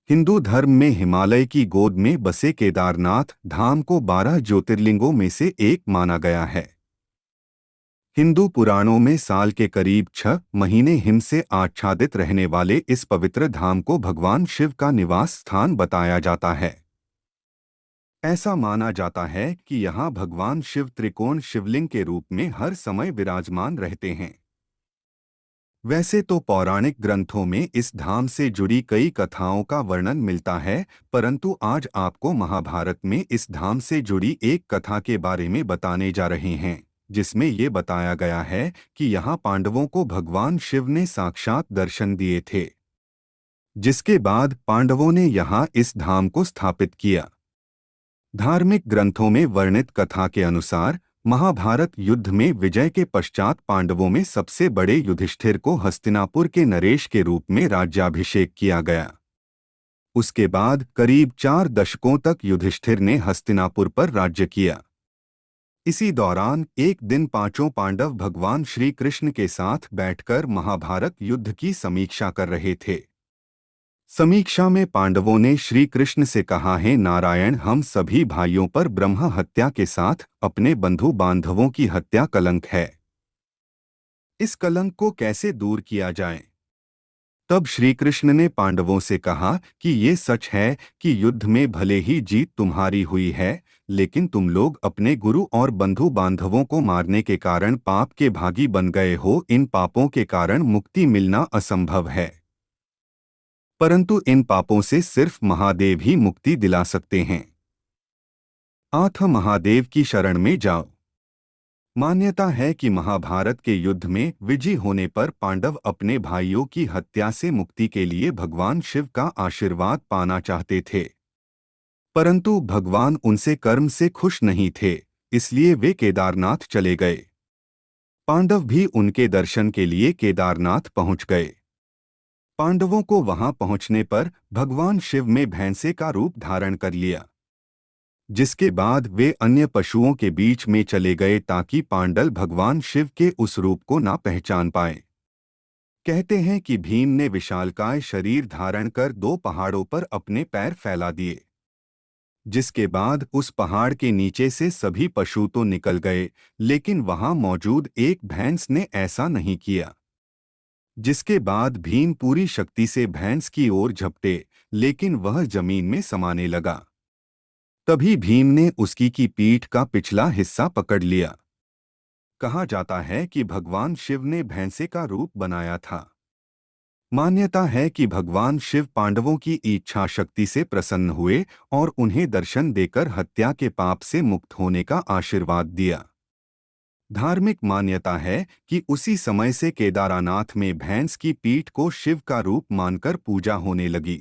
हिंदू धर्म में हिमालय की गोद में बसे केदारनाथ धाम को 12 ज्योतिर्लिंगों में से एक माना गया है। हिंदू पुराणों में साल के करीब 6 महीने हिम से आच्छादित रहने वाले इस पवित्र धाम को भगवान शिव का निवास स्थान बताया जाता है। ऐसा माना जाता है कि यहाँ भगवान शिव त्रिकोण शिवलिंग के रूप में हर समय विराजमान रहते हैं। वैसे तो पौराणिक ग्रंथों में इस धाम से जुड़ी कई कथाओं का वर्णन मिलता है, परंतु आज आपको महाभारत में इस धाम से जुड़ी एक कथा के बारे में बताने जा रहे हैं, जिसमें ये बताया गया है कि यहाँ पांडवों को भगवान शिव ने साक्षात दर्शन दिए थे, जिसके बाद पांडवों ने यहाँ इस धाम को स्थापित किया। धार्मिक ग्रंथों में वर्णित कथा के अनुसार महाभारत युद्ध में विजय के पश्चात पांडवों में सबसे बड़े युधिष्ठिर को हस्तिनापुर के नरेश के रूप में राज्याभिषेक किया गया। उसके बाद करीब 4 दशकों तक युधिष्ठिर ने हस्तिनापुर पर राज्य किया। इसी दौरान एक दिन पांचों पांडव भगवान श्री कृष्ण के साथ बैठकर महाभारत युद्ध की समीक्षा कर रहे थे। समीक्षा में पांडवों ने श्री कृष्ण से कहा, है नारायण, हम सभी भाइयों पर ब्रह्म हत्या के साथ अपने बंधु बांधवों की हत्या कलंक है। इस कलंक को कैसे दूर किया जाए? तब श्री कृष्ण ने पांडवों से कहा कि ये सच है कि युद्ध में भले ही जीत तुम्हारी हुई है, लेकिन तुम लोग अपने गुरु और बंधु बांधवों को मारने के कारण पाप के भागी बन गए हो। इन पापों के कारण मुक्ति मिलना असंभव है, परंतु इन पापों से सिर्फ महादेव ही मुक्ति दिला सकते हैं। आठ महादेव की शरण में जाओ। मान्यता है कि महाभारत के युद्ध में विजयी होने पर पांडव अपने भाइयों की हत्या से मुक्ति के लिए भगवान शिव का आशीर्वाद पाना चाहते थे, परंतु भगवान उनसे कर्म से खुश नहीं थे, इसलिए वे केदारनाथ चले गए। पांडव भी उनके दर्शन के लिए केदारनाथ पहुंच गए। पांडवों को वहां पहुंचने पर भगवान शिव में भैंसे का रूप धारण कर लिया, जिसके बाद वे अन्य पशुओं के बीच में चले गए ताकि पांडव भगवान शिव के उस रूप को ना पहचान पाए। कहते हैं कि भीम ने विशालकाय शरीर धारण कर 2 पहाड़ों पर अपने पैर फैला दिए, जिसके बाद उस पहाड़ के नीचे से सभी पशु तो निकल गए, लेकिन वहां मौजूद एक भैंस ने ऐसा नहीं किया, जिसके बाद भीम पूरी शक्ति से भैंस की ओर झपटे, लेकिन वह जमीन में समाने लगा। तभी भीम ने उसकी की पीठ का पिछला हिस्सा पकड़ लिया। कहा जाता है कि भगवान शिव ने भैंसे का रूप बनाया था। मान्यता है कि भगवान शिव पांडवों की इच्छा शक्ति से प्रसन्न हुए और उन्हें दर्शन देकर हत्या के पाप से मुक्त होने का आशीर्वाद दिया। धार्मिक मान्यता है कि उसी समय से केदारनाथ में भैंस की पीठ को शिव का रूप मानकर पूजा होने लगी।